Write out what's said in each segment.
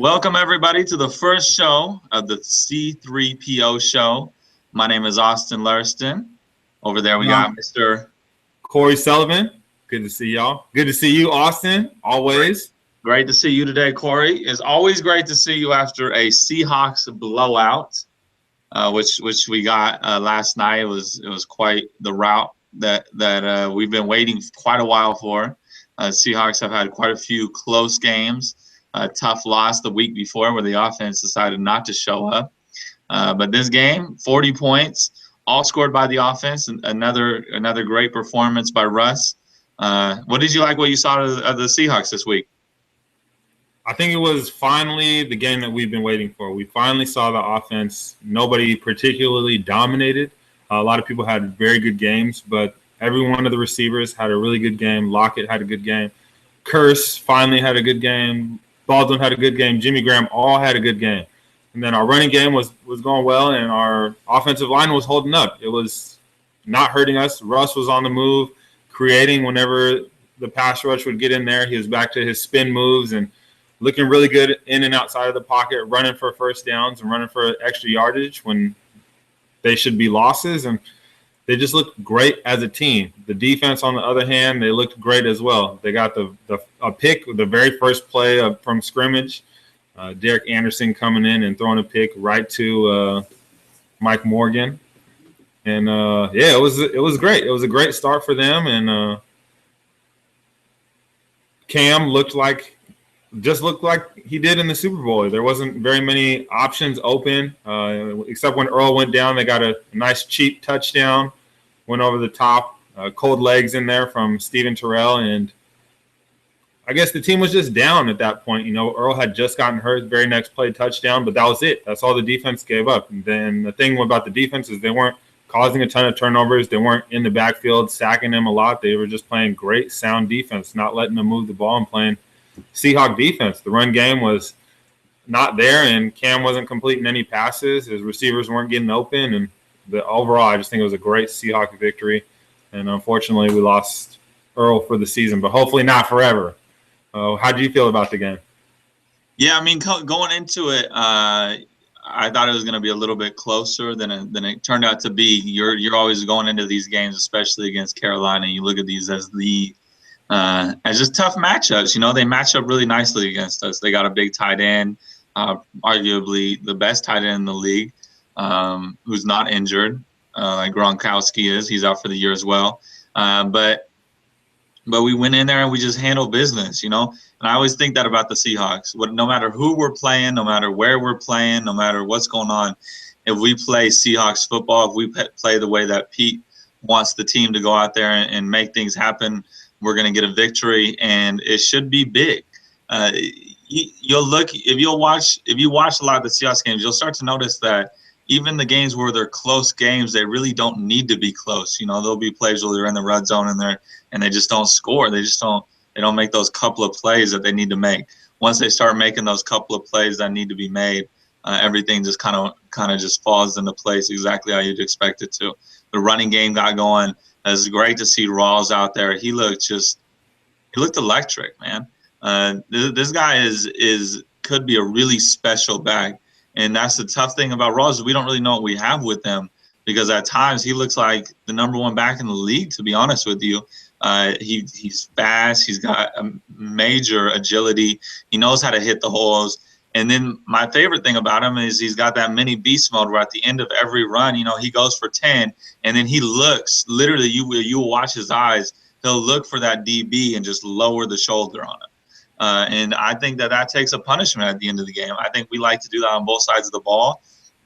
Welcome, everybody, to the first show of the C3PO show. My name is Austin Lurston. Over there, we got Mr. Corey Sullivan. Good to see y'all. Good to see you, Austin, always. Great to see you today, Corey. It's always great to see you after a Seahawks blowout, which we got last night. It was quite the rout that we've been waiting quite a while for. Seahawks have had quite a few close games. A tough loss the week before where the offense decided not to show up. But this game, 40 points, all scored by the offense. And another great performance by Russ. What did you like what you saw of the Seahawks this week? I think it was finally the game that we've been waiting for. We finally saw the offense. Nobody particularly dominated. A lot of people had very good games, but every one of the receivers had a really good game. Lockett had a good game. Curse finally had a good game. Baldwin had a good game. Jimmy Graham all had a good game. And then our running game was going well, and our offensive line was holding up. It was not hurting us. Russ was on the move, creating whenever the pass rush would get in there. He was back to his spin moves and looking really good in and outside of the pocket, running for first downs and running for extra yardage when they should be losses. And they just looked great as a team. The defense, on the other hand, they looked great as well. They got a pick, the very first play from scrimmage. Derek Anderson coming in and throwing a pick right to Mike Morgan. And, it was great. It was a great start for them. And Cam looked like he did in the Super Bowl. There wasn't very many options open, except when Earl went down. They got a nice cheap touchdown, went over the top, cold legs in there from Steven Terrell, and I guess the team was just down at that point. You know, Earl had just gotten hurt, very next play touchdown, but that was it. That's all the defense gave up. And then the thing about the defense is they weren't causing a ton of turnovers. They weren't in the backfield sacking them a lot. They were just playing great, sound defense, not letting them move the ball and playing Seahawk defense. The run game was not there, and Cam wasn't completing any passes. His receivers weren't getting open, and overall, I just think it was a great Seahawk victory. And unfortunately, we lost Earl for the season, but hopefully not forever. How do you feel about the game? Yeah, I mean, going into it, I thought it was going to be a little bit closer than it turned out to be. You're always going into these games, especially against Carolina. You look at these as just tough matchups. You know, they match up really nicely against us. They got a big tight end, arguably the best tight end in the league, who's not injured, like Gronkowski is. He's out for the year as well. But we went in there and we just handled business, you know. And I always think that about the Seahawks. No matter who we're playing, no matter where we're playing, no matter what's going on, if we play Seahawks football, if we play the way that Pete wants the team to go out there and make things happen, we're going to get a victory, and it should be big. You'll look if you watch a lot of the Seahawks games, you'll start to notice that even the games where they're close games, they really don't need to be close. You know, there'll be plays where they're in the red zone and they just don't score. They don't make those couple of plays that they need to make. Once they start making those couple of plays that need to be made, everything just kind of just falls into place exactly how you'd expect it to. The running game got going. It's great to see Rawls out there. He looked electric, man. This guy could be a really special back, and that's the tough thing about Rawls. We don't really know what we have with him because at times he looks like the number one back in the league. To be honest with you, he's fast. He's got a major agility. He knows how to hit the holes. And then my favorite thing about him is he's got that mini beast mode where at the end of every run, you know, he goes for 10, and then he looks, literally, you will watch his eyes. He'll look for that DB and just lower the shoulder on him. And I think that takes a punishment at the end of the game. I think we like to do that on both sides of the ball.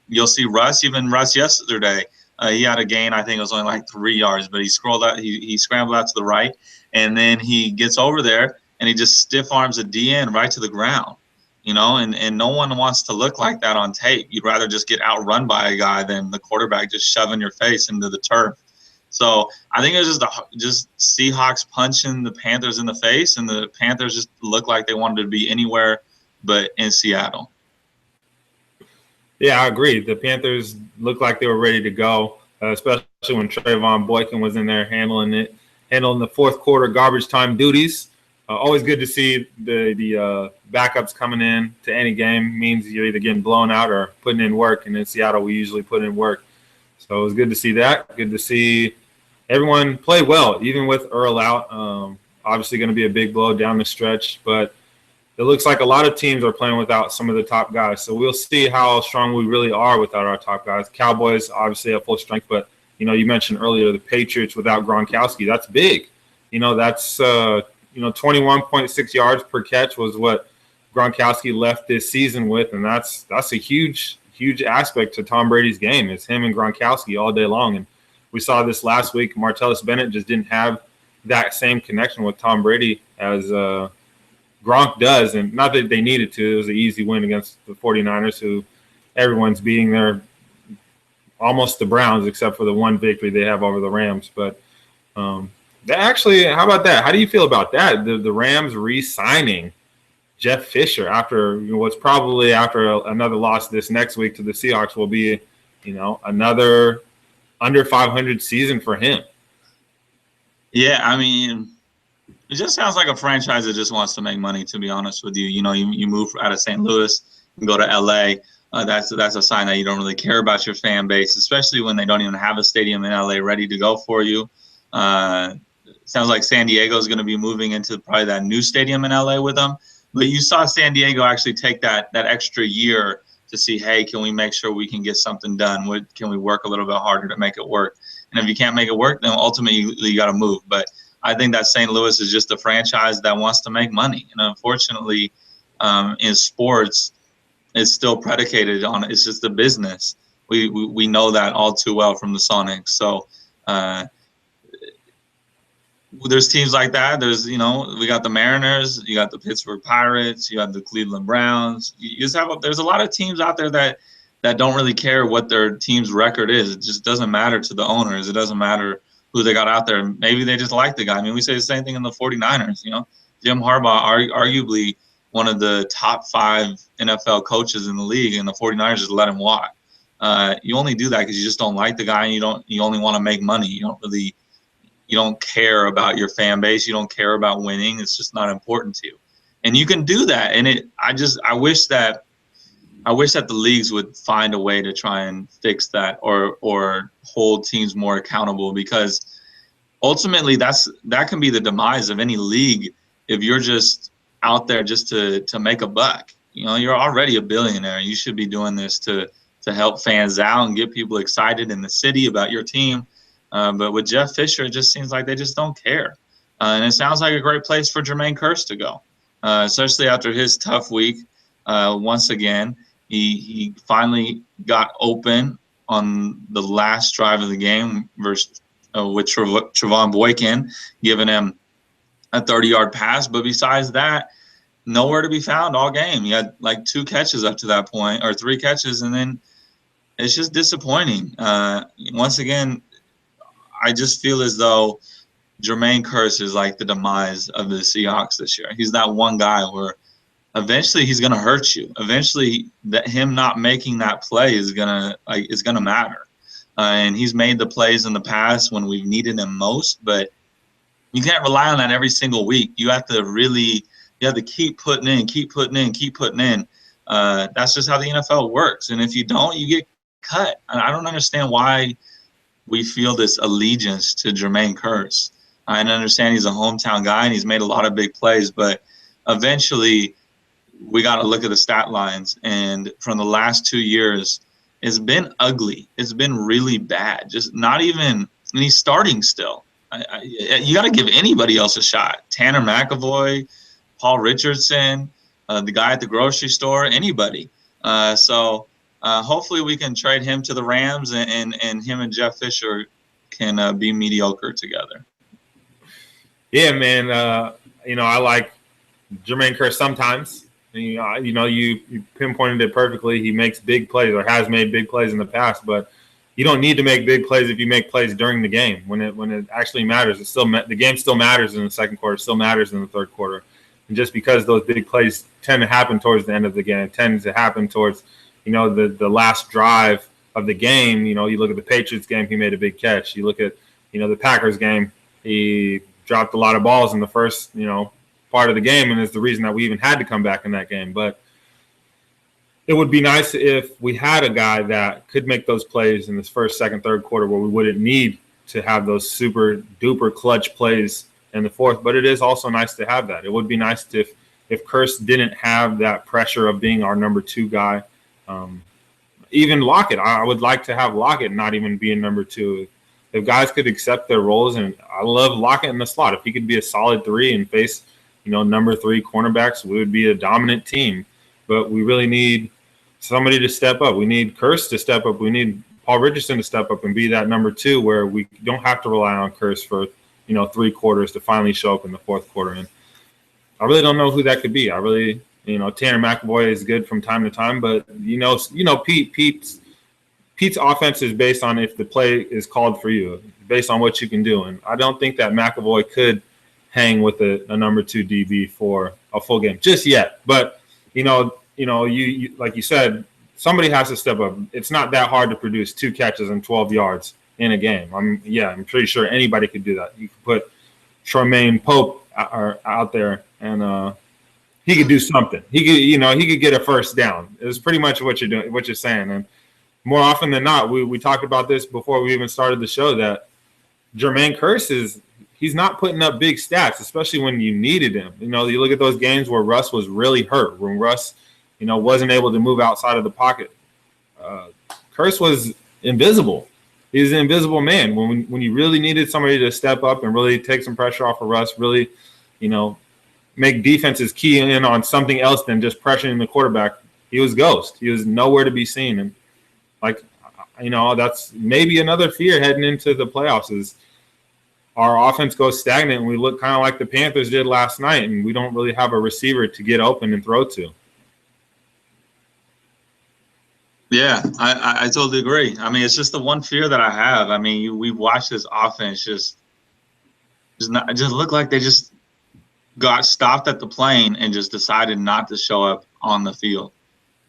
You'll see Russ yesterday. He had a gain, I think it was only like 3 yards, but he scrambled out to the right, and then he gets over there, and he just stiff arms a DN right to the ground. You know, and no one wants to look like that on tape. You'd rather just get outrun by a guy than the quarterback just shoving your face into the turf. So I think it was just Seahawks punching the Panthers in the face, and the Panthers just looked like they wanted to be anywhere but in Seattle. Yeah, I agree. The Panthers looked like they were ready to go, especially when Trayvon Boykin was in there handling the fourth quarter garbage time duties. Always good to see the backups coming in to any game. Means you're either getting blown out or putting in work. And in Seattle, we usually put in work. So it was good to see that. Good to see everyone play well, even with Earl out. Obviously going to be a big blow down the stretch, but it looks like a lot of teams are playing without some of the top guys. So we'll see how strong we really are without our top guys. Cowboys obviously at full strength, but you mentioned earlier the Patriots without Gronkowski. That's big. That's 21.6 yards per catch was what Gronkowski left this season with, and that's a huge aspect to Tom Brady's game. It's him and Gronkowski all day long, and we saw this last week. Martellus Bennett just didn't have that same connection with Tom Brady as Gronk does, and not that they needed to. It was an easy win against the 49ers, who everyone's beating. They're almost the Browns, except for the one victory they have over the Rams. But actually, how about that? How do you feel about that? The Rams re-signing Jeff Fisher after what's probably after another loss this next week to the Seahawks will be, another under 500 season for him. Yeah, I mean, it just sounds like a franchise that just wants to make money, to be honest with you. You move out of St. Louis and go to LA. That's a sign that you don't really care about your fan base, especially when they don't even have a stadium in LA ready to go for you. Sounds like San Diego is going to be moving into probably that new stadium in LA with them. But you saw San Diego actually take that extra year to see, hey, can we make sure we can get something done? Can we work a little bit harder to make it work? And if you can't make it work, then ultimately you got to move. But I think that St. Louis is just a franchise that wants to make money. And unfortunately, in sports, it's still predicated on it's just a business. We know that all too well from the Sonics. So there's teams like that. There's, we got the Mariners, you got the Pittsburgh Pirates, you got the Cleveland Browns. There's a lot of teams out there that don't really care what their team's record is. It just doesn't matter to the owners. It doesn't matter who they got out there. Maybe they just like the guy. I mean, we say the same thing in the 49ers, Jim Harbaugh, arguably one of the top 5 NFL coaches in the league, and the 49ers just let him walk. You only do that because you just don't like the guy, and you only want to make money. You don't care about your fan base. You don't care about winning. It's just not important to you. And you can do that. And I wish that the leagues would find a way to try and fix that or hold teams more accountable, because ultimately that can be the demise of any league if you're just out there just to make a buck. You're already a billionaire. You should be doing this to help fans out and get people excited in the city about your team. But with Jeff Fisher, it just seems like they just don't care. And it sounds like a great place for Jermaine Kearse to go, especially after his tough week. Once again, he finally got open on the last drive of the game versus with Trevon Boykin, giving him a 30-yard pass. But besides that, nowhere to be found all game. He had like 2 catches up to that point, or 3 catches, and then it's just disappointing. Once again, I just feel as though Jermaine Kearse is like the demise of the Seahawks this year. He's that one guy where eventually he's going to hurt you. Eventually, that him not making that play is gonna matter. And he's made the plays in the past when we've needed him most, but you can't rely on that every single week. You have to keep putting in. That's just how the NFL works. And if you don't, you get cut. And I don't understand why we feel this allegiance to Jermaine Kearse. I understand he's a hometown guy and he's made a lot of big plays, but eventually we got to look at the stat lines. And from the last 2 years, it's been ugly. It's been really bad. Just not even, and he's starting still. You got to give anybody else a shot. Tanner McAvoy, Paul Richardson, the guy at the grocery store, anybody. So hopefully we can trade him to the Rams, and him and Jeff Fisher can be mediocre together. Yeah, man. I like Jermaine Kearse sometimes. You pinpointed it perfectly. He makes big plays, or has made big plays in the past, but you don't need to make big plays if you make plays during the game. When it actually matters, the game still matters in the second quarter, still matters in the third quarter. And just because those big plays tend to happen towards the end of the game, tends to happen towards the last drive of the game. You look at the Patriots game, he made a big catch. You look at the Packers game, he dropped a lot of balls in the first part of the game and is the reason that we even had to come back in that game. But it would be nice if we had a guy that could make those plays in this first, second, third quarter where we wouldn't need to have those super duper clutch plays in the fourth. But it is also nice to have that. It would be nice if Curse didn't have that pressure of being our number 2 guy. Even Lockett, I would like to have Lockett not even being number 2. If guys could accept their roles, and I love Lockett in the slot. If he could be a solid 3 and face, number 3 cornerbacks, we would be a dominant team. But we really need somebody to step up. We need Curse to step up. We need Paul Richardson to step up and be that number 2 where we don't have to rely on Curse for, 3 quarters to finally show up in the fourth quarter. And I really don't know who that could be. I really, Tanner McAvoy is good from time to time, but Pete's offense is based on if the play is called for you, based on what you can do. And I don't think that McAvoy could hang with a number 2 DB for a full game just yet. But, you like you said, somebody has to step up. It's not that hard to produce 2 catches and 12 yards in a game. I'm pretty sure anybody could do that. You could put Charmaine Pope out there and he could do something. He could get a first down. It's pretty much what you're doing, what you're saying. And more often than not, we talked about this before we even started the show, that Jermaine Kearse he's not putting up big stats, especially when you needed him. You look at those games where Russ was really hurt, when Russ, wasn't able to move outside of the pocket. Kearse was invisible. He was an invisible man. When you really needed somebody to step up and really take some pressure off of Russ, really, make defenses key in on something else than just pressuring the quarterback, he was ghost. He was nowhere to be seen. And that's maybe another fear heading into the playoffs is our offense goes stagnant and we look kind of like the Panthers did last night, and we don't really have a receiver to get open and throw to. Yeah, I totally agree. I mean, it's just the one fear that I have. I mean, we've watched this offense just look like they just got stopped at the plane and just decided not to show up on the field.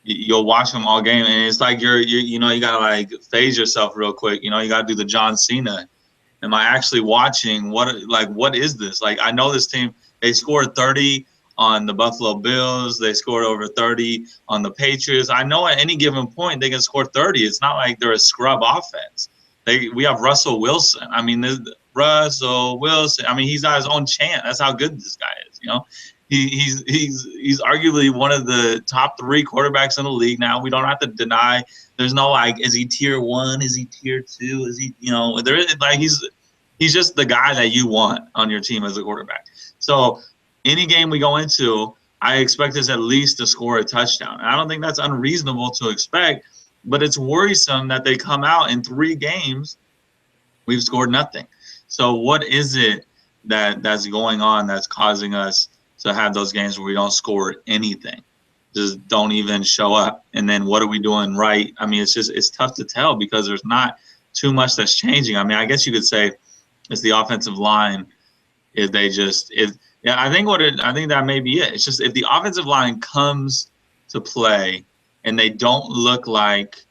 You'll watch them all game, and it's like you gotta like phase yourself real quick. You gotta do the John Cena. Am I actually watching? What is this? Like, I know this team. They scored 30 on the Buffalo Bills. They scored over 30 on the Patriots. I know at any given point they can score 30. It's not like they're a scrub offense. We have Russell Wilson. I mean, Russell Wilson. I mean, he's got his own chant. That's how good this guy is. He's arguably one of the top 3 quarterbacks in the league now. We don't have to deny. There's no like, is he tier 1? Is he tier 2? Is he, there is like he's just the guy that you want on your team as a quarterback. So any game we go into, I expect us at least to score a touchdown. And I don't think that's unreasonable to expect, but it's worrisome that they come out in 3 games, we've scored nothing. So what is it that's going on that's causing us to have those games where we don't score anything, just don't even show up? And then what are we doing right? I mean, it's tough to tell because there's not too much that's changing. I mean, I guess you could say it's the offensive line. I think that may be it. It's just if the offensive line comes to play and they don't look like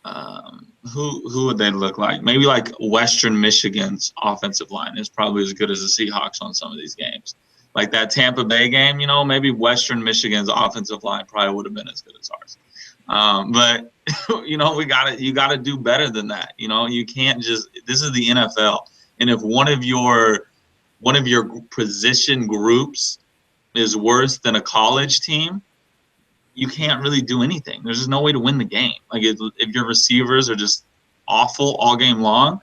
who would they look like? Maybe like Western Michigan's offensive line is probably as good as the Seahawks on some of these games. Like that Tampa Bay game, maybe Western Michigan's offensive line probably would have been as good as ours. But you got to do better than that. You can't just. This is the NFL, and if one of your position groups is worse than a college team, you can't really do anything. There's just no way to win the game. Like if your receivers are just awful all game long,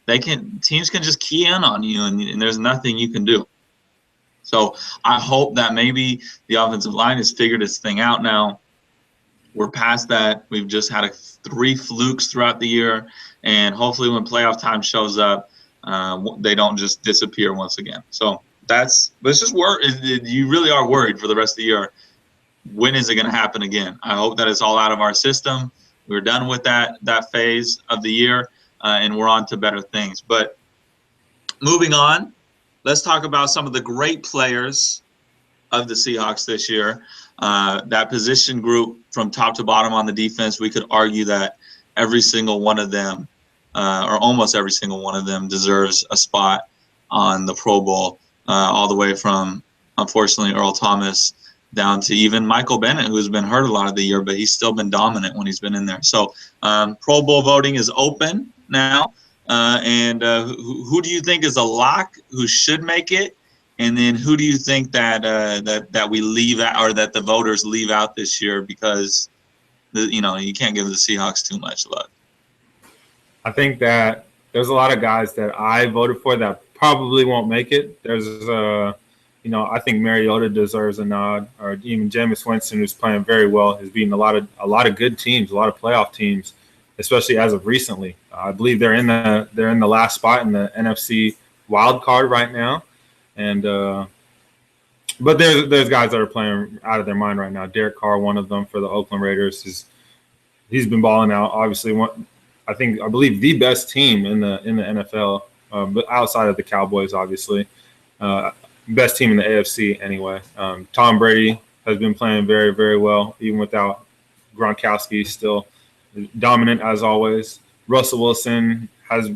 teams can just key in on you, and there's nothing you can do. So I hope that maybe the offensive line has figured its thing out now. We're past that. We've just had 3 flukes throughout the year, and hopefully when playoff time shows up, they don't just disappear once again. So let's just worry. You really are worried for the rest of the year. When is it going to happen again? I hope that it's all out of our system. We're done with that phase of the year, and we're on to better things. But moving on, let's talk about some of the great players of the Seahawks this year. That position group from top to bottom on the defense, we could argue that every single one of them, or almost every single one of them, deserves a spot on the Pro Bowl, all the way from unfortunately, Earl Thomas, down to even Michael Bennett, who's been hurt a lot of the year, but he's still been dominant when he's been in there. So Pro Bowl voting is open now. And who do you think is a lock? Who should make it? And then who do you think that that we leave out, or that the voters leave out this year because you can't give the Seahawks too much love? I think that there's a lot of guys that I voted for that probably won't make it. There's I think Mariota deserves a nod, or even Jameis Winston, who's playing very well, has beaten a lot of good teams, a lot of playoff teams, especially as of recently. I believe they're in the last spot in the NFC wild card right now, and but there's guys that are playing out of their mind right now. Derek Carr, one of them for the Oakland Raiders, he's been balling out. Obviously, I believe the best team in the NFL, but outside of the Cowboys, obviously. Best team in the AFC anyway. Tom Brady has been playing very, very well, even without Gronkowski, still dominant as always. Russell Wilson has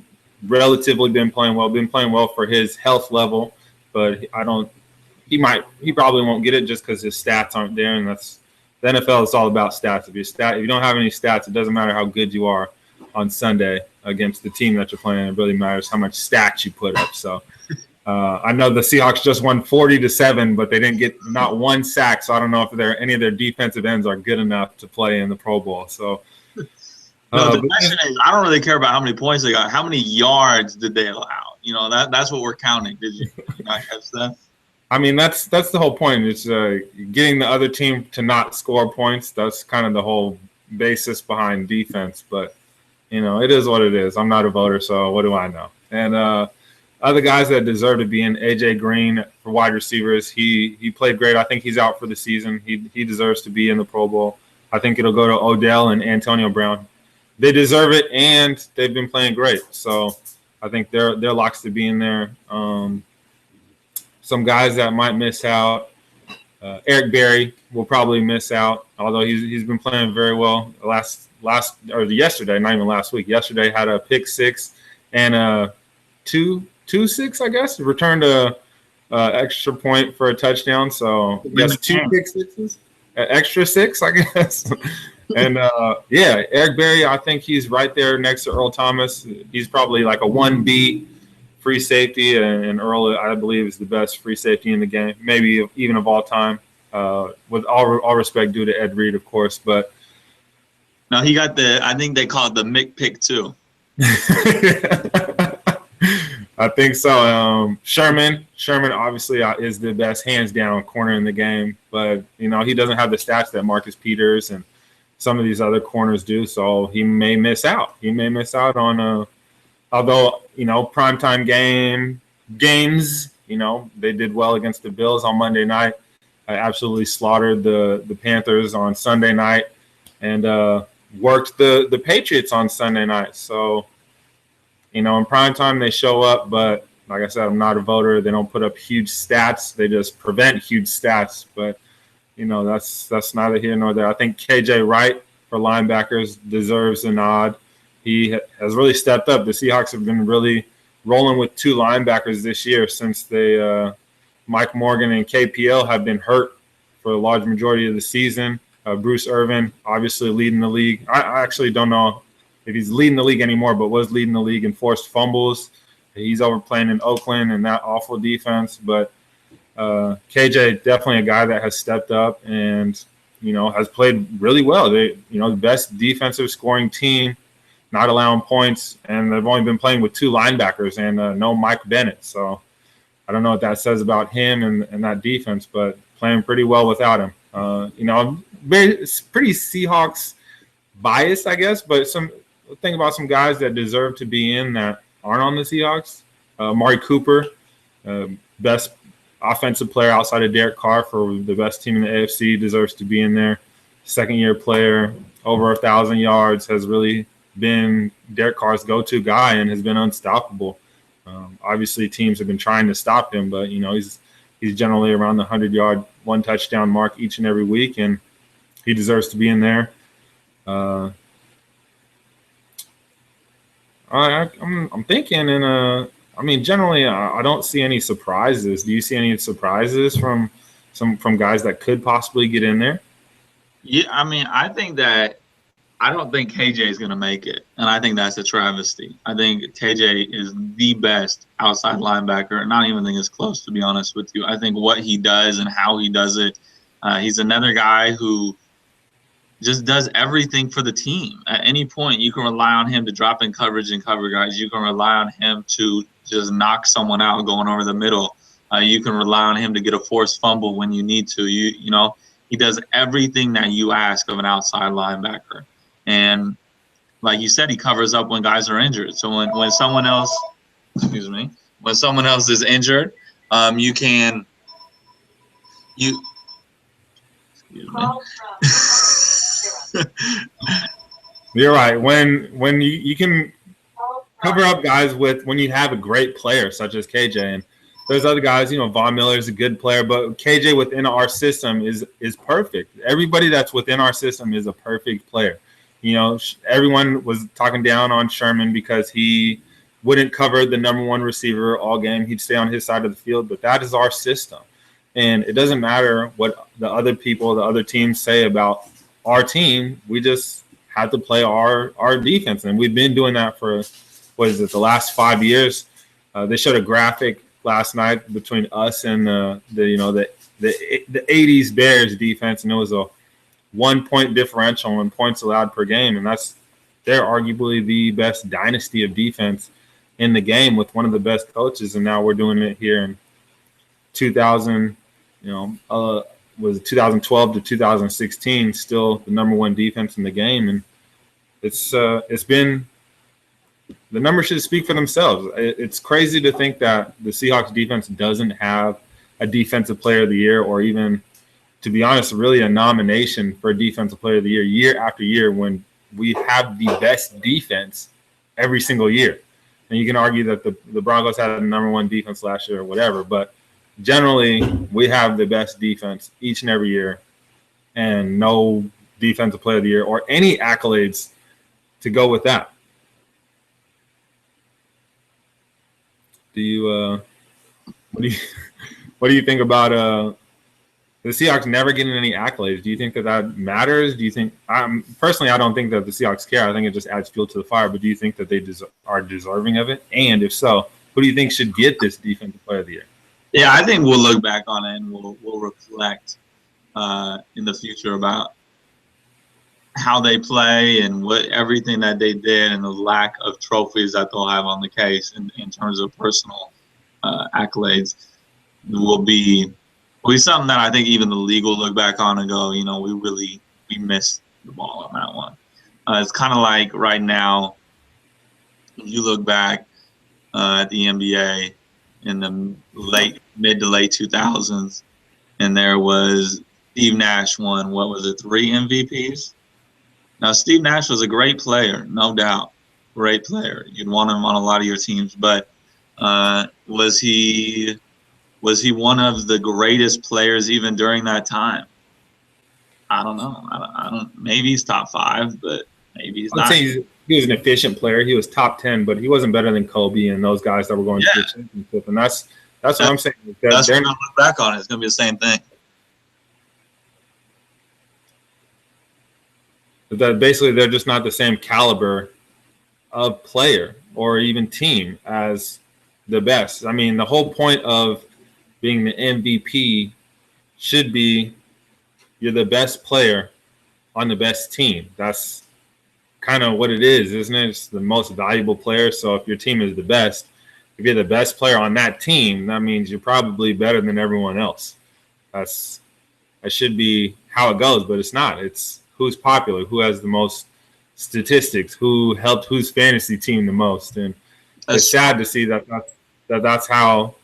relatively been playing well for his health level, but he probably won't get it just because his stats aren't there, and that's the NFL is all about stats. If you don't have any stats, it doesn't matter how good you are on Sunday against the team that you're playing. It really matters how much stats you put up. So I know the Seahawks just won 40-7, but they didn't get not one sack. So I don't know if any of their defensive ends are good enough to play in the Pro Bowl. So no, the question is, I don't really care about how many points they got. How many yards did they allow? That's what we're counting. Did you not catch that? I mean, that's the whole point. It's getting the other team to not score points. That's kind of the whole basis behind defense. But it is what it is. I'm not a voter, so what do I know? And other guys that deserve to be in, AJ Green for wide receivers. He played great. I think he's out for the season. He deserves to be in the Pro Bowl. I think it'll go to Odell and Antonio Brown. They deserve it, and they've been playing great. So I think they're locks to be in there. Some guys that might miss out. Eric Berry will probably miss out, although he's been playing very well. Yesterday, not even last week. Yesterday had a pick six and a 2-6, I guess. Returned a extra point for a touchdown. So yes, 2 pick sixes, extra 6, I guess. And Eric Berry, I think he's right there next to Earl Thomas. He's probably like a 1B free safety, and Earl, I believe, is the best free safety in the game, maybe even of all time. With all respect due to Ed Reed, of course, but no, he got I think they call it the Mick pick too. I think so. Sherman obviously is the best, hands down, corner in the game, but he doesn't have the stats that Marcus Peters and some of these other corners do, so he may miss out. He may miss out on although primetime games. They did well against the Bills on Monday night. I absolutely slaughtered the Panthers on Sunday night, and worked the Patriots on Sunday night. So, in primetime they show up, but like I said, I'm not a voter. They don't put up huge stats. They just prevent huge stats. But that's neither here nor there. I think KJ Wright for linebackers deserves a nod. He has really stepped up. The Seahawks have been really rolling with 2 linebackers this year since Mike Morgan and KPL have been hurt for a large majority of the season. Bruce Irvin, obviously leading the league. I actually don't know if he's leading the league anymore, but was leading the league in forced fumbles. He's overplaying in Oakland and that awful defense. But KJ, definitely a guy that has stepped up and, has played really well. They, the best defensive scoring team, not allowing points, and they've only been playing with 2 linebackers and no Mike Bennett. So I don't know what that says about him and that defense, but playing pretty well without him. Pretty Seahawks biased, I guess, but think about some guys that deserve to be in that aren't on the Seahawks. Amari Cooper, best offensive player outside of Derek Carr for the best team in the AFC, deserves to be in there. Second-year player, over 1,000 yards, has really been Derek Carr's go-to guy and has been unstoppable. Obviously, teams have been trying to stop him, but he's generally around the 100-yard, 1 touchdown mark each and every week, and he deserves to be in there. I'm thinking, and I mean, generally, I don't see any surprises. Do you see any surprises from guys that could possibly get in there? Yeah, I mean, I don't think KJ is going to make it, and I think that's a travesty. I think KJ is the best outside linebacker, and I don't even think it's close, to be honest with you. I think what he does and how he does it, he's another guy who just does everything for the team. At any point, you can rely on him to drop in coverage and cover guys. You can rely on him to just knock someone out going over the middle. You can rely on him to get a forced fumble when you need to. You know, he does everything that you ask of an outside linebacker. And like you said, he covers up when guys are injured. So when someone else, excuse me, when someone else is injured, you can you excuse me. You're right. When you can cover up guys with when you have a great player such as KJ, and there's other guys, you know, Von Miller is a good player, but KJ within our system is perfect. Everybody that's within our system is a perfect player. You know, everyone was talking down on Sherman because he wouldn't cover the number one receiver all game. He'd stay on his side of the field, but that is our system. And it doesn't matter what the other people, the other teams say about our team. We just have to play our defense. And we've been doing that for, what is it, the last 5 years. They showed a graphic last night between us and the 80s Bears defense, and it was a 1 point differential in points allowed per game, and they're arguably the best dynasty of defense in the game with one of the best coaches. And now we're doing it here in 2000, was 2012 to 2016, still the number one defense in the game, and it's been, the numbers should speak for themselves. It's crazy to think that the Seahawks defense doesn't have a defensive player of the year, or even, to be honest, really a nomination for defensive player of the year after year, when we have the best defense every single year. And you can argue that the Broncos had the number one defense last year or whatever, but generally we have the best defense each and every year, and no defensive player of the year or any accolades to go with that. What do you think about the Seahawks never getting any accolades? Do you think that matters? Do you think, personally, I don't think that the Seahawks care. I think it just adds fuel to the fire. But do you think that they are deserving of it? And if so, who do you think should get this defensive player of the year? Yeah, I think we'll look back on it and we'll reflect in the future about how they play and what everything that they did, and the lack of trophies that they'll have on the case in terms of personal accolades will be something that I think even the league will look back on and go, you know, we missed the ball on that one. It's kind of like right now, you look back at the NBA in the mid to late 2000s, and there was Steve Nash won, 3 MVPs? Now, Steve Nash was a great player, no doubt. Great player. You'd want him on a lot of your teams, but was he one of the greatest players even during that time? I don't know. I don't. Maybe he's top 5, but maybe he's not. I'd say he was an efficient player. He was top 10, but he wasn't better than Kobe and those guys that were going to the championship. And that's what I'm saying. That's what I'm going to look back on. It's going to be the same thing. That basically they're just not the same caliber of player or even team as the best. I mean, the whole point of being the MVP should be you're the best player on the best team. That's kind of what it is, isn't it? It's the most valuable player. So if your team is the best, if you're the best player on that team, that means you're probably better than everyone else. That should be how it goes, but it's not. It's who's popular, who has the most statistics, who helped whose fantasy team the most. And it's sad to see that's how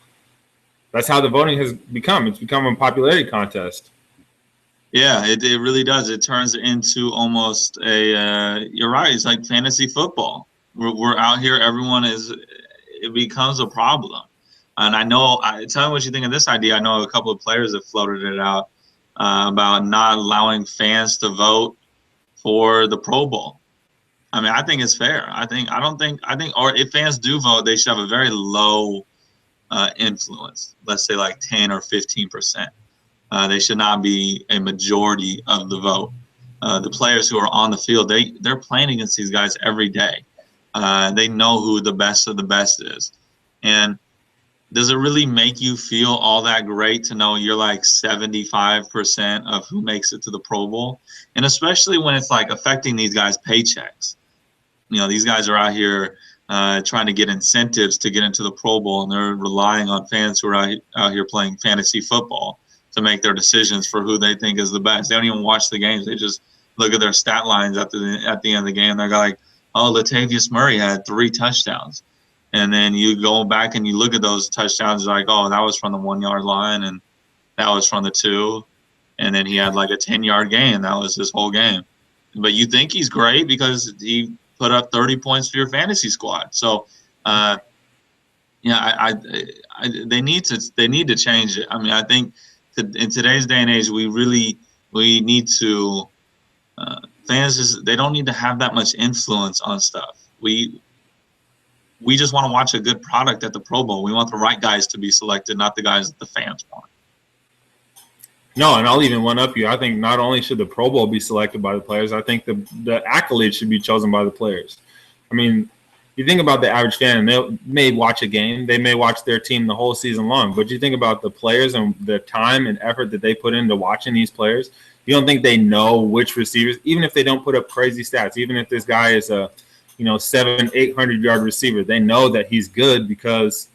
the voting has become. It's become a popularity contest. Yeah, it really does. It turns into almost you're right, it's like fantasy football. We're out here, it becomes a problem. And tell me what you think of this idea. I know a couple of players have floated it out about not allowing fans to vote for the Pro Bowl. I mean, I think it's fair. I think, or if fans do vote, they should have a very low influence. Let's say like 10 or 15%. They should not be a majority of the vote. The players who are on the field, they're playing against these guys every day. They know who the best of the best is. And does it really make you feel all that great to know you're like 75% of who makes it to the Pro Bowl? And especially when it's like affecting these guys' paychecks. You know, these guys are out here trying to get incentives to get into the Pro Bowl, and they're relying on fans who are out here playing fantasy football to make their decisions for who they think is the best. They don't even watch the games. They just look at their stat lines at the end of the game. They're like, oh, Latavius Murray had 3 touchdowns. And then you go back and you look at those touchdowns, like, oh, that was from the 1 yard line, and that was from the 2. And then he had like a 10-yard gain. That was his whole game. But you think he's great because he put up 30 points for your fantasy squad. So, yeah, they need to change it. I mean, I think in today's day and age, we need to fans they don't need to have that much influence on stuff. We just want to watch a good product at the Pro Bowl. We want the right guys to be selected, not the guys that the fans want. No, and I'll even one up you. I think not only should the Pro Bowl be selected by the players, I think the accolades should be chosen by the players. I mean, you think about the average fan, and they may watch a game, they may watch their team the whole season long, but you think about the players and the time and effort that they put into watching these players, you don't think they know which receivers, even if they don't put up crazy stats, even if this guy is a 700-800 yard receiver, they know that he's good because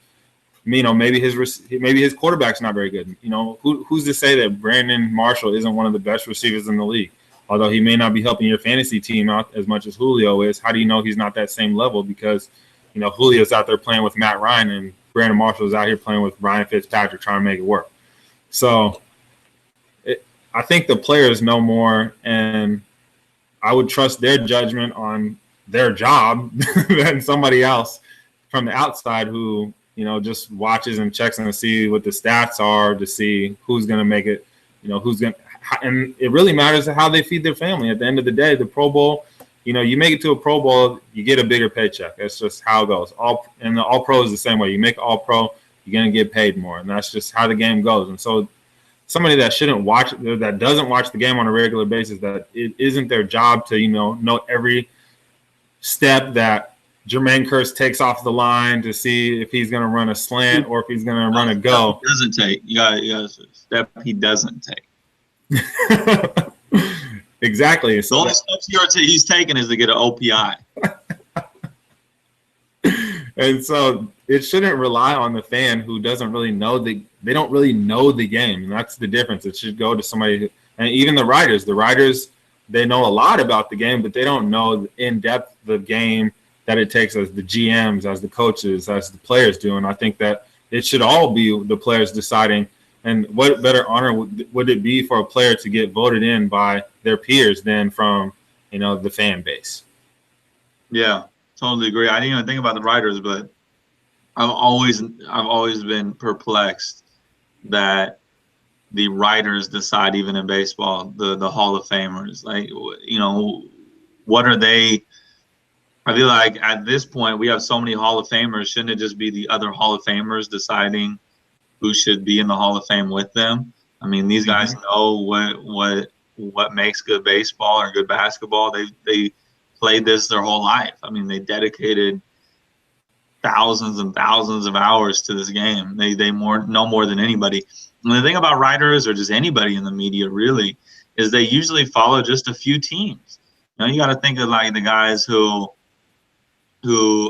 maybe his quarterback's not very good. Who's to say that Brandon Marshall isn't one of the best receivers in the league? Although he may not be helping your fantasy team out as much as Julio is, how do you know he's not that same level? Because, Julio's out there playing with Matt Ryan and Brandon Marshall's out here playing with Ryan Fitzpatrick trying to make it work. So I think the players know more, and I would trust their judgment on their job than somebody else from the outside who, just watches and checks and see what the stats are to see who's going to make it, and it really matters how they feed their family. At the end of the day, the Pro Bowl, you make it to a Pro Bowl, you get a bigger paycheck. That's just how it goes. The All Pro is the same way. You make All Pro, you're going to get paid more, and that's just how the game goes. And so somebody that doesn't watch the game on a regular basis, that it isn't their job to, know every step that Jermaine Kearse takes off the line to see if he's going to run a slant or if he's going to run a go. He doesn't take. You got step he doesn't take. Exactly. So the only steps he's taken is to get an OPI. And so it shouldn't rely on the fan who doesn't really know they don't really know the game. And that's the difference. It should go to somebody and even the writers, they know a lot about the game, but they don't know in depth the game that it takes as the GMs, as the coaches, as the players do. And I think that it should all be the players deciding. And what better honor would it be for a player to get voted in by their peers than from, the fan base? Yeah, totally agree. I didn't even think about the writers, but I've always been perplexed that the writers decide, even in baseball, the Hall of Famers. Like, what are they? I feel like at this point we have so many Hall of Famers. Shouldn't it just be the other Hall of Famers deciding who should be in the Hall of Fame with them? I mean, these guys know what makes good baseball or good basketball. They played this their whole life. I mean, they dedicated thousands and thousands of hours to this game. They know more than anybody. And the thing about writers or just anybody in the media really is they usually follow just a few teams. You got to think of like the guys who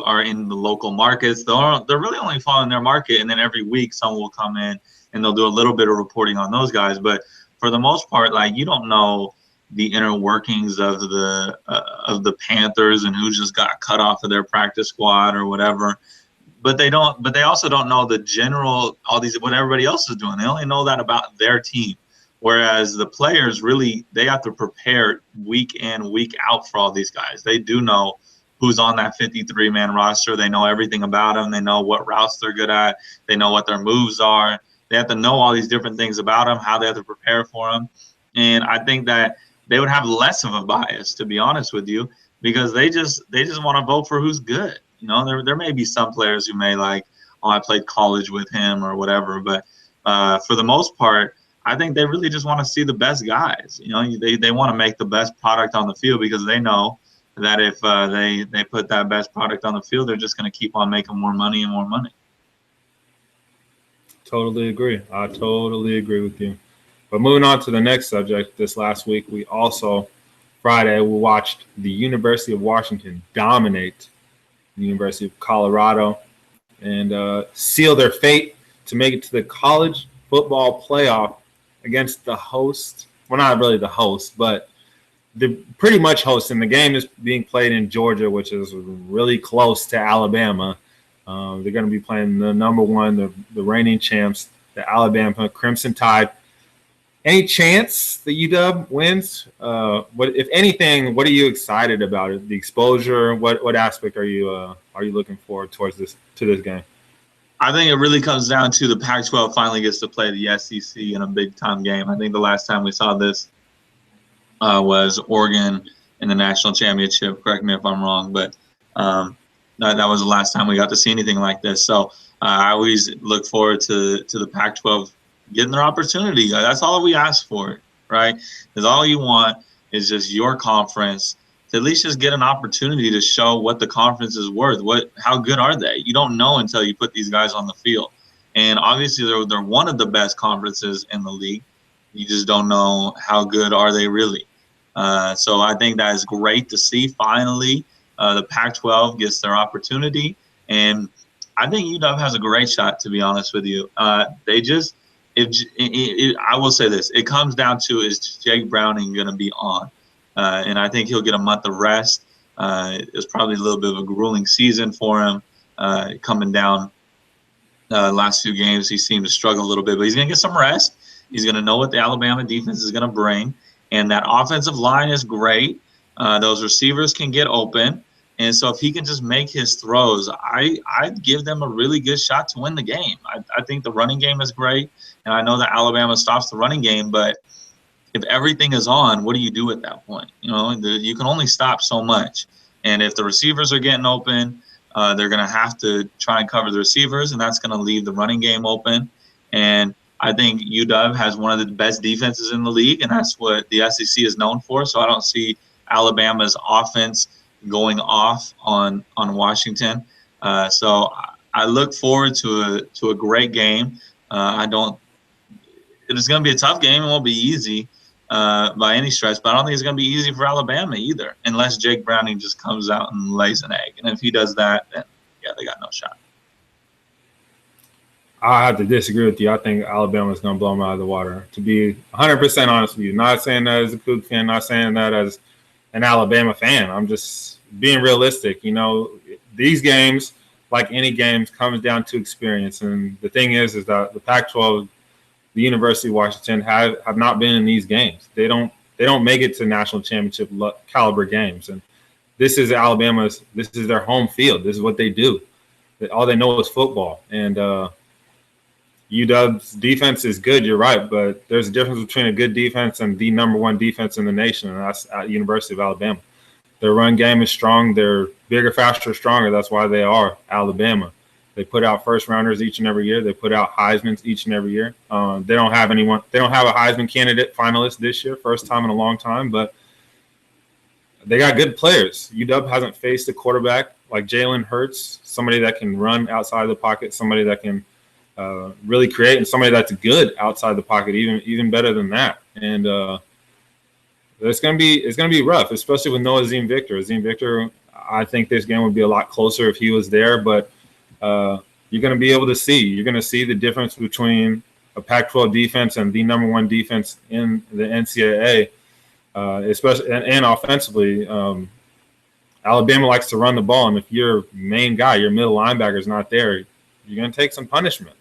are in the local markets. They're really only following their market, and then every week someone will come in and they'll do a little bit of reporting on those guys. But for the most part, like, you don't know the inner workings of the Panthers and who just got cut off of their practice squad or whatever. But they also don't know the general, what everybody else is doing. They only know that about their team. Whereas the players really, they have to prepare week in, week out for all these guys. They do know who's on that 53-man roster. They know everything about them. They know what routes they're good at. They know what their moves are. They have to know all these different things about them, how they have to prepare for them. And I think that they would have less of a bias, to be honest with you, because they just want to vote for who's good. There may be some players who may like, oh, I played college with him or whatever, but for the most part, I think they really just want to see the best guys. They want to make the best product on the field because they know that if they put that best product on the field, they're just going to keep on making more money and more money. Totally agree. I totally agree with you. But moving on to the next subject, this last week, Friday, we watched the University of Washington dominate the University of Colorado and seal their fate to make it to the college football playoff against the host. Well, not really the host, but the pretty much host. And the game is being played in Georgia, which is really close to Alabama. They're going to be playing the number one, the reigning champs, the Alabama Crimson Tide. Any chance that UW wins? If anything, what are you excited about it? The exposure. What aspect are you looking forward to this game? I think it really comes down to the Pac-12 finally gets to play the SEC in a big-time game. I think the last time we saw this was Oregon in the national championship. Correct me if I'm wrong, but that was the last time we got to see anything like this. So I always look forward to the Pac-12 getting their opportunity. That's all we ask for, right? Because all you want is just your conference to at least just get an opportunity to show what the conference is worth. How good are they? You don't know until you put these guys on the field. And obviously they're one of the best conferences in the league. You just don't know how good are they really. So I think that is great to see. Finally, the Pac-12 gets their opportunity, and I think UW has a great shot. To be honest with you, I will say this: it comes down to, is Jake Browning going to be on? And I think he'll get a month of rest. It was probably a little bit of a grueling season for him coming down. Last few games, he seemed to struggle a little bit, but he's going to get some rest. He's going to know what the Alabama defense is going to bring, and that offensive line is great. Those receivers can get open, and so if he can just make his throws, I'd give them a really good shot to win the game. I think the running game is great, and I know that Alabama stops the running game, but if everything is on, what do you do at that point? You can only stop so much. And if the receivers are getting open, they're going to have to try and cover the receivers, and that's going to leave the running game open. And I think UW has one of the best defenses in the league, and that's what the SEC is known for. So I don't see Alabama's offense going off on Washington. So I look forward to a great game. It's going to be a tough game. It won't be easy by any stretch, but I don't think it's going to be easy for Alabama either, unless Jake Browning just comes out and lays an egg. And if he does that, then, yeah, they got no shot. I have to disagree with you. I think Alabama's going to blow them out of the water. To be 100% honest with you, not saying that as a Cougar fan, not saying that as an Alabama fan. I'm just being realistic. These games, like any games, comes down to experience. And the thing is that the Pac-12, the University of Washington have not been in these games. They don't make it to national championship caliber games. And this is their home field. This is what they do. All they know is football. And UW's defense is good, you're right, but there's a difference between a good defense and the number one defense in the nation, and that's at University of Alabama. Their run game is strong. They're bigger, faster, stronger. That's why they are Alabama. They put out first rounders each and every year. They put out Heismans each and every year. They don't have anyone. They don't have a Heisman candidate finalist this year, first time in a long time, but they got good players. UW hasn't faced a quarterback like Jalen Hurts, somebody that can run outside the pocket, somebody that can really create, and somebody that's good outside the pocket, even better than that. And it's gonna be rough, especially with no Azim Victor. Azim Victor, I think this game would be a lot closer if he was there, but you're gonna be able to see. You're gonna see the difference between a Pac-12 defense and the number one defense in the NCAA, especially and offensively. Alabama likes to run the ball, and if your main guy, your middle linebacker, is not there, you're gonna take some punishment.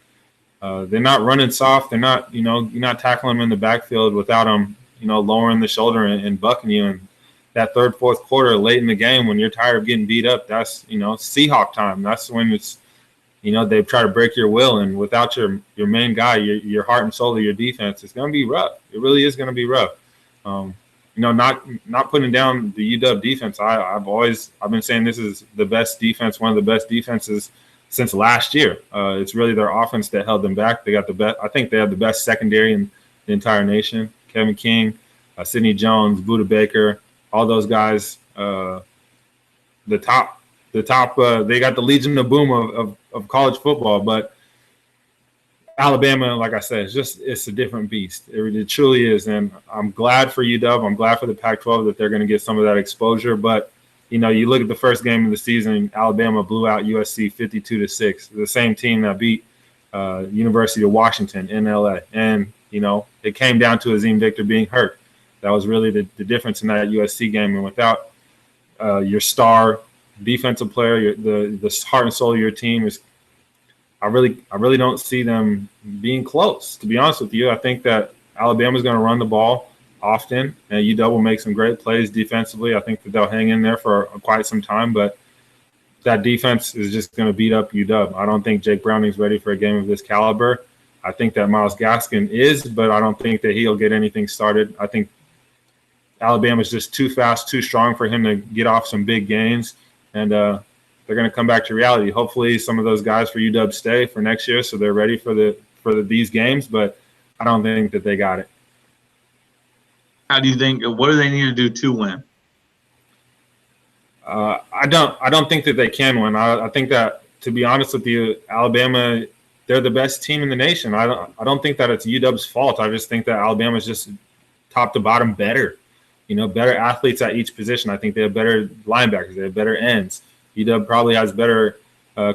They're not running soft. They're not, you're not tackling them in the backfield without them, lowering the shoulder and bucking you. And that third, fourth quarter late in the game when you're tired of getting beat up, that's, Seahawk time. That's when it's, they try to break your will. And without your main guy, your heart and soul of your defense, it's going to be rough. It really is going to be rough. not putting down the UW defense. I've been saying this is the best defense, one of the best defenses since last year. It's really their offense that held them back. They got the best. I think they have the best secondary in the entire nation. Kevin King, Sidney Jones, Buda Baker, all those guys. The top. They got the Legion of Boom of college football, but Alabama, like I said, it's a different beast. It truly is, and I'm glad for UW. I'm glad for the Pac-12 that they're going to get some of that exposure. But you look at the first game of the season, Alabama blew out USC 52-6, the same team that beat University of Washington in LA, and it came down to Azim Victor being hurt. That was really the difference in that USC game, and without your star defensive player, the heart and soul of your team is. I really don't see them being close, to be honest with you. I think that Alabama's going to run the ball often, and UW will make some great plays defensively. I think that they'll hang in there for quite some time, but that defense is just going to beat up UW. I don't think Jake Browning's ready for a game of this caliber. I think that Myles Gaskin is, but I don't think that he'll get anything started. I think Alabama's just too fast, too strong for him to get off some big gains, and they're going to come back to reality. Hopefully some of those guys for UW stay for next year so they're ready for these games, but I don't think that they got it. How do you think – what do they need to do to win? I don't think that they can win. I think that, to be honest with you, Alabama, they're the best team in the nation. I don't think that it's UW's fault. I just think that Alabama's just top to bottom better. Better athletes at each position. I think they have better linebackers. They have better ends. UW probably has better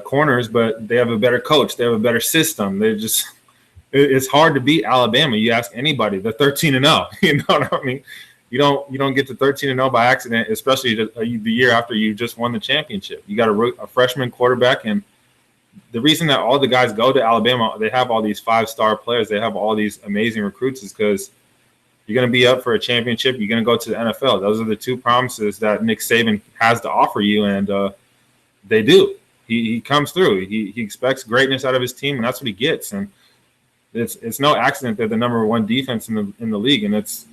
corners, but they have a better coach. They have a better system. It's hard to beat Alabama. You ask anybody, they're 13-0. You know what I mean? You don't get to 13-0 by accident, especially the year after you just won the championship. You got a freshman quarterback, and the reason that all the guys go to Alabama, they have all these 5-star players, they have all these amazing recruits, is because you're going to be up for a championship. You're going to go to the NFL. Those are the two promises that Nick Saban has to offer you, and they do. He comes through. He expects greatness out of his team, and that's what he gets. And it's no accident they're the number one defense in the league, and it's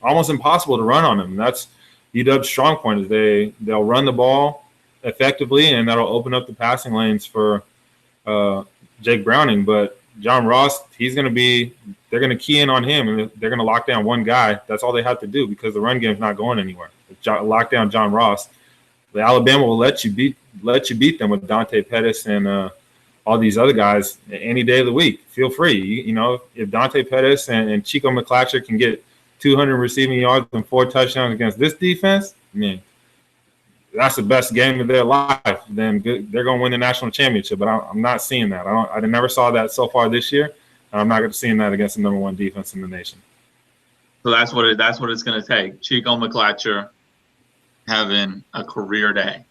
almost impossible to run on them. And that's UW's strong point, is they'll run the ball effectively, and that'll open up the passing lanes for Jake Browning. But John Ross, they're going to key in on him, and they're going to lock down one guy. That's all they have to do, because the run game's not going anywhere. Lock down John Ross. The Alabama will let you beat them with Dante Pettis and all these other guys any day of the week. Feel free. If Dante Pettis and Chico McClatcher can get 200 receiving yards and 4 touchdowns against this defense, man, that's the best game of their life. Then they're going to win the national championship. But I'm not seeing that. I never saw that so far this year. And I'm not going to see that against the number one defense in the nation. So that's what it's going to take. Chico McClatcher having a career day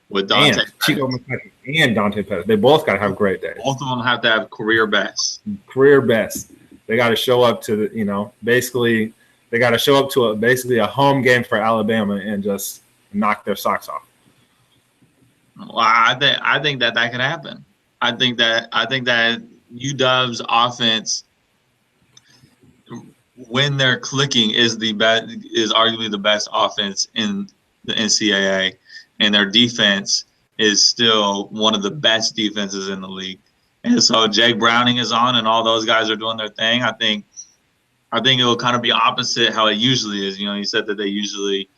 with Dante. And Chico McClatcher and Dante Pettis. They both got to have great days. Both of them have to have career best. Career best. They got to show up to basically they got to show up to basically a home game for Alabama and just knock their socks off. Well, I think that could happen. I think that UW's offense, when they're clicking, is arguably the best offense in the NCAA, and their defense is still one of the best defenses in the league. And so Jake Browning is on, and all those guys are doing their thing. I think it will kind of be opposite how it usually is. You said that they usually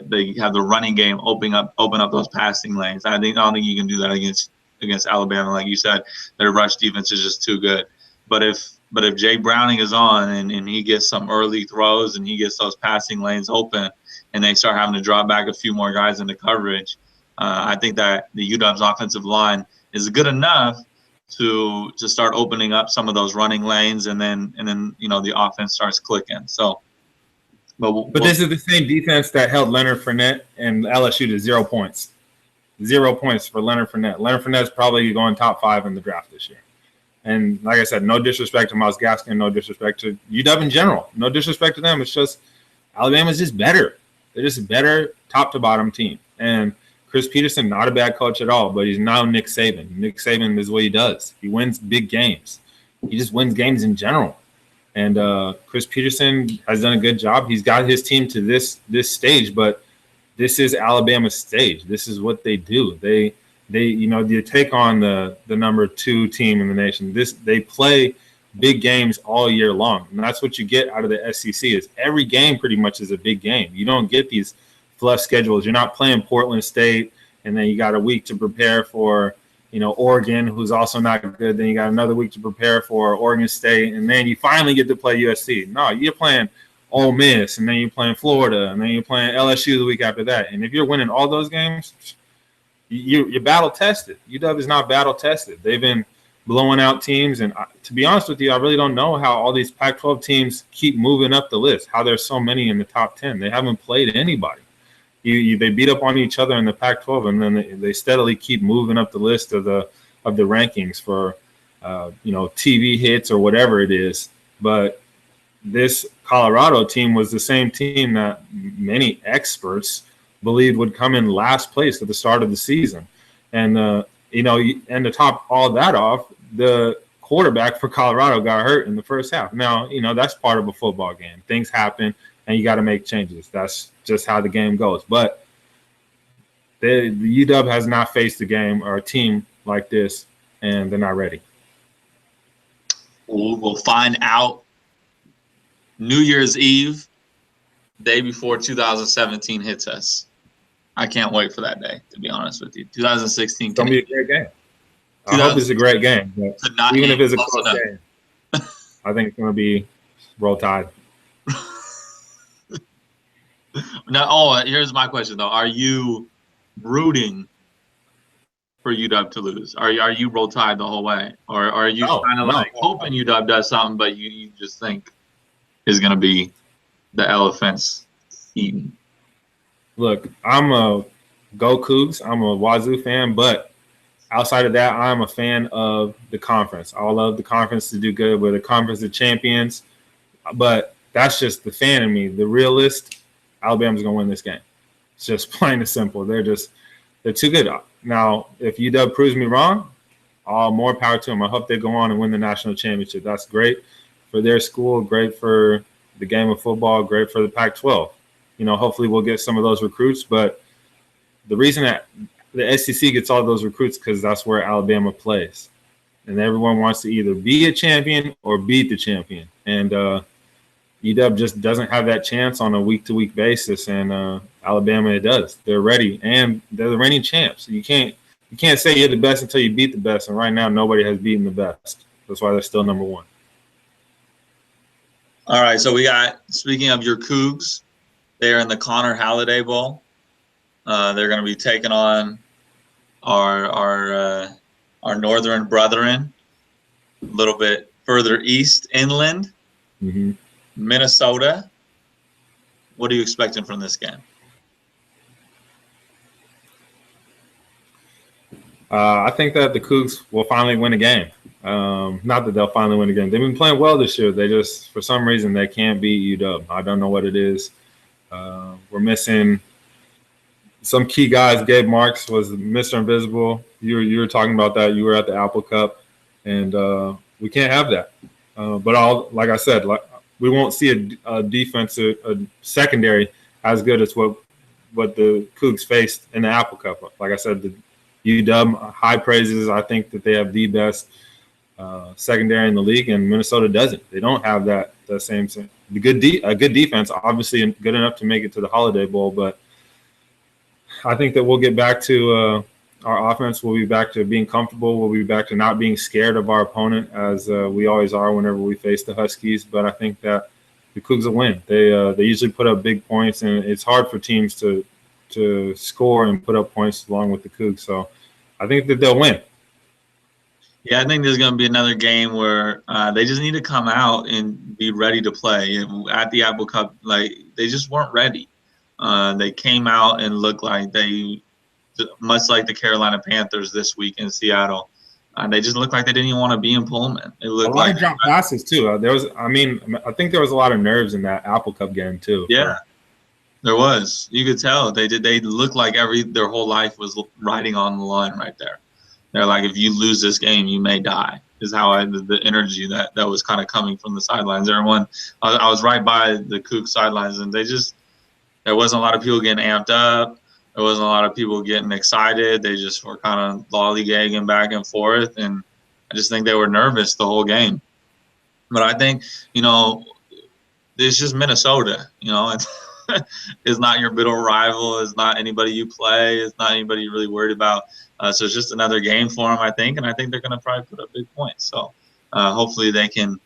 they have the running game open up those passing lanes. I don't think you can do that against Alabama. Like you said, their rush defense is just too good. But if Jake Browning is on and he gets some early throws and he gets those passing lanes open, and they start having to drop back a few more guys into coverage, I think that the UW's offensive line is good enough to start opening up some of those running lanes, and then the offense starts clicking. So, but this is the same defense that held Leonard Fournette and LSU to 0 points. 0 points for Leonard Fournette. Leonard Fournette's probably going top 5 in the draft this year. And like I said, no disrespect to Myles Gaskin, no disrespect to UW in general. No disrespect to them. It's just Alabama's just better. They're just a better top-to-bottom team. And Chris Peterson, not a bad coach at all, but he's now Nick Saban. Nick Saban is what he does. He wins big games. He just wins games in general. And Chris Peterson has done a good job. He's got his team to this stage, but this is Alabama's stage. This is what they do. They you take on the number 2 team in the nation. They play big games all year long, and that's what you get out of the SEC. Is every game pretty much is a big game. You don't get these fluff schedules. You're not playing Portland State, and then you got a week to prepare for Oregon, who's also not good. Then you got another week to prepare for Oregon State, and then you finally get to play USC. No, you're playing Ole Miss, and then you're playing Florida, and then you're playing LSU the week after that. And if you're winning all those games, you're battle tested. UW is not battle tested. They've been blowing out teams, and to be honest with you, I really don't know how all these Pac-12 teams keep moving up the list. How there's so many in the top 10. They haven't played anybody. They beat up on each other in the Pac-12, and then they steadily keep moving up the list of the rankings for TV hits or whatever it is. But this Colorado team was the same team that many experts believed would come in last place at the start of the season. And and to top all that off, the quarterback for Colorado got hurt in the first half. Now, that's part of a football game. Things happen, and you got to make changes. That's just how the game goes. But the UW has not faced a game or a team like this, and they're not ready. We'll find out New Year's Eve, day before 2017 hits us. I can't wait for that day, to be honest with you. 2016. It's going to be a great game. I hope it's a great game. But even if it's a close game, I think it's going to be Roll Tide. Now, here's my question, though. Are you rooting for UW to lose? Are you Roll Tide the whole way? Or are you kind of hoping UW does something, but you just think is going to be the elephants eaten? Look, I'm a Go Cougs. I'm a Wazoo fan, but outside of that, I'm a fan of the conference. I love the conference to do good. We're the conference of champions, but that's just the fan in me. The realist, Alabama's going to win this game. It's just plain and simple. They're too good. Now, if UW proves me wrong, all more power to them. I hope they go on and win the national championship. That's great for their school, great for the game of football, great for the Pac-12. Hopefully we'll get some of those recruits. But the reason that the SEC gets all those recruits because that's where Alabama plays. And everyone wants to either be a champion or beat the champion. And UW just doesn't have that chance on a week-to-week basis. And Alabama, it does. They're ready. And they're the reigning champs. You can't say you're the best until you beat the best. And right now, nobody has beaten the best. That's why they're still number 1. All right, so we got, speaking of your Cougs, they're in the Connor Halliday Bowl. They're going to be taking on our northern brethren, a little bit further east, inland, Minnesota. What are you expecting from this game? I think that the Cougs will finally win a game. Not that they'll finally win a game. They've been playing well this year. They just, for some reason, they can't beat UW. I don't know what it is. We're missing some key guys. Gabe Marks was Mr. Invisible. You were talking about that. You were at the Apple Cup, and we can't have that. But like I said, we won't see a defensive, a secondary as good as what the Cougs faced in the Apple Cup. Like I said, the UW, high praises. I think that they have the best secondary in the league, and Minnesota doesn't. They don't have that same. A good defense, obviously good enough to make it to the Holiday Bowl, but I think that we'll get back to our offense. We'll be back to being comfortable. We'll be back to not being scared of our opponent, as we always are whenever we face the Huskies. But I think that the Cougs will win. They usually put up big points, and it's hard for teams to score and put up points along with the Cougs. So I think that they'll win. Yeah, I think there's going to be another game where they just need to come out and be ready to play. At the Apple Cup, they just weren't ready. They came out and looked like much like the Carolina Panthers this week in Seattle. They just looked like they didn't even want to be in Pullman. It looked like drop passes too. I think there was a lot of nerves in that Apple Cup game too. Yeah, there was. You could tell they looked like their whole life was riding on the line right there. They're like, if you lose this game, you may die. Is how the energy that was kind of coming from the sidelines. Everyone, I was right by the Kook sidelines, and there wasn't a lot of people getting amped up. There wasn't a lot of people getting excited. They just were kind of lollygagging back and forth, and I just think they were nervous the whole game. But I think, it's just Minnesota. It's not your bitter rival. It's not anybody you play. It's not anybody you're really worried about. So it's just another game for them, I think, and I think they're going to probably put up big points. So hopefully they can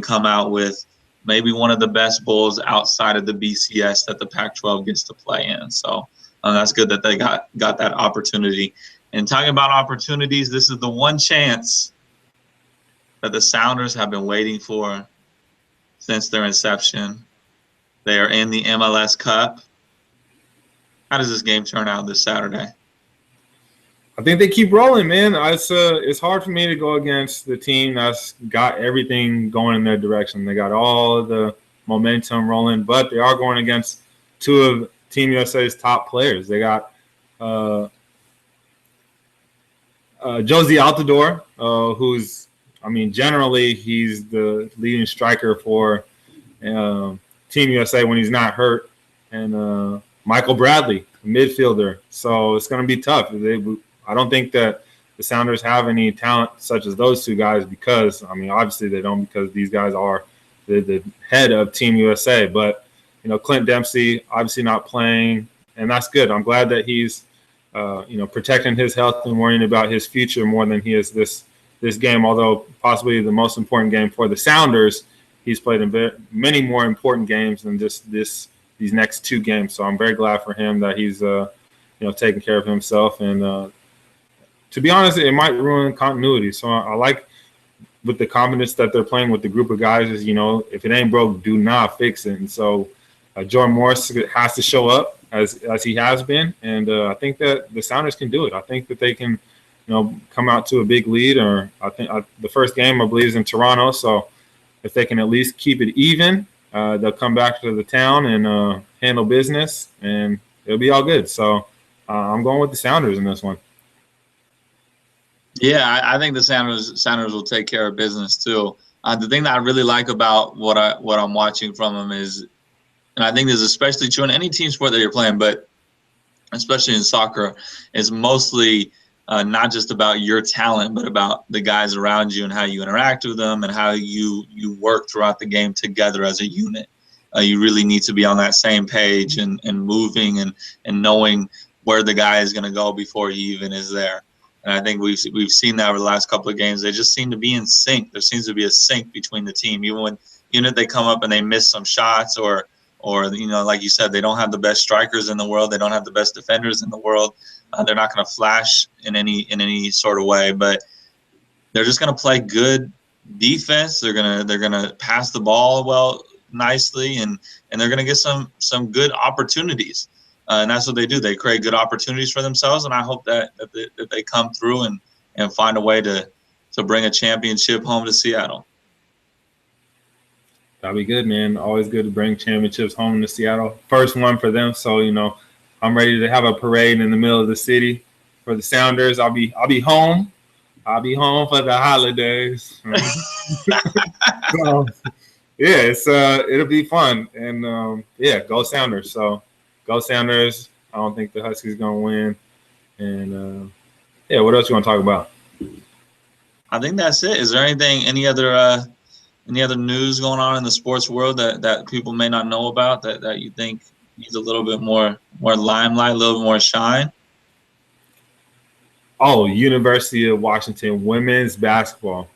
come out with maybe one of the best bowls outside of the BCS that the Pac-12 gets to play in. So that's good that they got that opportunity. And talking about opportunities, this is the one chance that the Sounders have been waiting for since their inception. They are in the MLS Cup. How does this game turn out this Saturday? I think they keep rolling, man. It's hard for me to go against the team that's got everything going in their direction. They got all of the momentum rolling, but they are going against two of Team USA's top players. They got Josie Altidore, who's, generally he's the leading striker for Team USA when he's not hurt, and Michael Bradley, midfielder. So it's going to be tough. I don't think that the Sounders have any talent such as those two guys because, obviously they don't, because these guys are the head of Team USA. But, Clint Dempsey obviously not playing, and that's good. I'm glad that he's, protecting his health and worrying about his future more than he is this game, although possibly the most important game for the Sounders. He's played in many more important games than just these next two games. So I'm very glad for him that he's, taking care of himself. And to be honest, it might ruin continuity. So I like with the confidence that they're playing with the group of guys is, if it ain't broke, do not fix it. And so Jordan Morris has to show up as he has been. And I think that the Sounders can do it. I think that they can, come out to a big lead. Or I think the first game, I believe, is in Toronto. So if they can at least keep it even, they'll come back to the town and handle business, and it'll be all good. So I'm going with the Sounders in this one. Yeah, I think the Sounders will take care of business too. The thing that I really like about what I'm watching from them is, and I think this is especially true in any team sport that you're playing, but especially in soccer, is mostly not just about your talent, but about the guys around you and how you interact with them and how you work throughout the game together as a unit. You really need to be on that same page and moving and knowing where the guy is going to go before he even is there. And I think we've seen that over the last couple of games. They just seem to be in sync. There seems to be a sync between the team, even if they come up and they miss some shots or like you said, they don't have the best strikers in the world. They don't have the best defenders in the world. They're not going to flash in any sort of way, but they're just going to play good defense. They're gonna pass the ball nicely, and they're going to get some good opportunities. And that's what they do. They create good opportunities for themselves, and I hope that they come through and find a way to bring a championship home to Seattle. That'll be good, man. Always good to bring championships home to Seattle. First one for them, so I'm ready to have a parade in the middle of the city for the Sounders. I'll be home. I'll be home for the holidays. So, yeah, it'll be fun, and go Sounders. So go Sounders. I don't think the Huskies gonna win, and what else you want to talk about? I think that's it. Is there any other news going on in the sports world that people may not know about that you think needs a little bit more limelight, a little bit more shine? Oh, University of Washington women's basketball.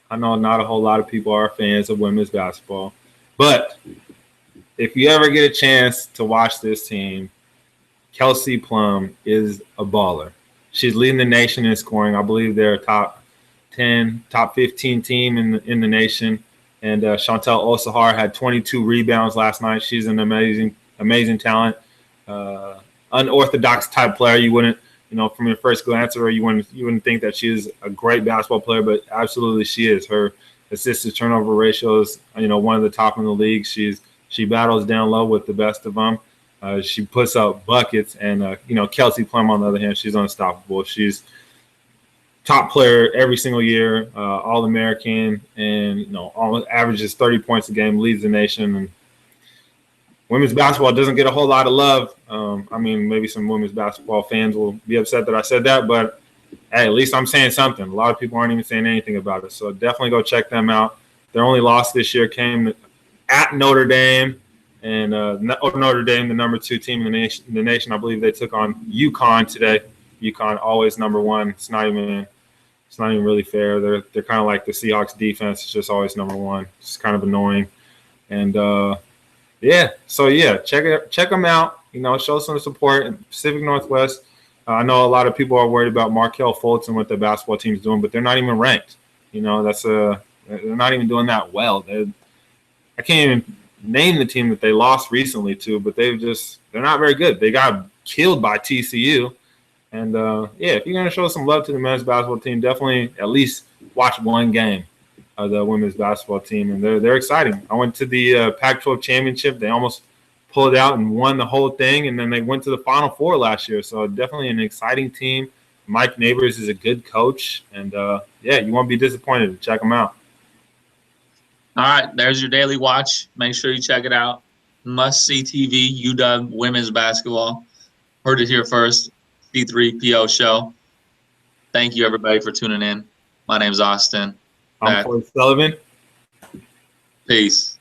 I know not a whole lot of people are fans of women's basketball, but if you ever get a chance to watch this team, Kelsey Plum is a baller. She's leading the nation in scoring. I believe they're a top 10, top 15 team in the nation. And Chantel Osahar had 22 rebounds last night. She's an amazing talent, unorthodox type player. You wouldn't, from your first glance at her, you wouldn't think that she is a great basketball player, but absolutely she is. Her assist to turnover ratio is, one of the top in the league. She battles down low with the best of them. She puts up buckets, and Kelsey Plum, on the other hand, she's unstoppable. She's top player every single year, All-American, and almost averages 30 points a game, leads the nation. And women's basketball doesn't get a whole lot of love. I mean, maybe some women's basketball fans will be upset that I said that, but hey, at least I'm saying something. A lot of people aren't even saying anything about it. So definitely go check them out. Their only loss this year came at Notre Dame. And Notre Dame, the number 2 team in the nation, I believe they took on UConn today. UConn always number 1. It's not even really fair. They're kind of like the Seahawks defense. It's just always number 1. It's kind of annoying. And check them out. Show some support in Pacific Northwest. I know a lot of people are worried about Markel Fultz and what the basketball team's doing, but they're not even ranked. They're not even doing that well. I can't even name the team that they lost recently to, but they're not very good. They got killed by TCU. And if you're gonna show some love to the men's basketball team, definitely at least watch one game of the women's basketball team, and they're exciting. I went to the Pac-12 championship. They almost pulled out and won the whole thing, and then they went to the Final Four last year. So definitely an exciting team. Mike Neighbors is a good coach, and you won't be disappointed. Check them out. All right, there's your daily watch. Make sure you check it out. Must see TV, UW women's basketball. Heard it here first. C3PO show. Thank you, everybody, for tuning in. My name's Austin. I'm Corey Sullivan. Peace.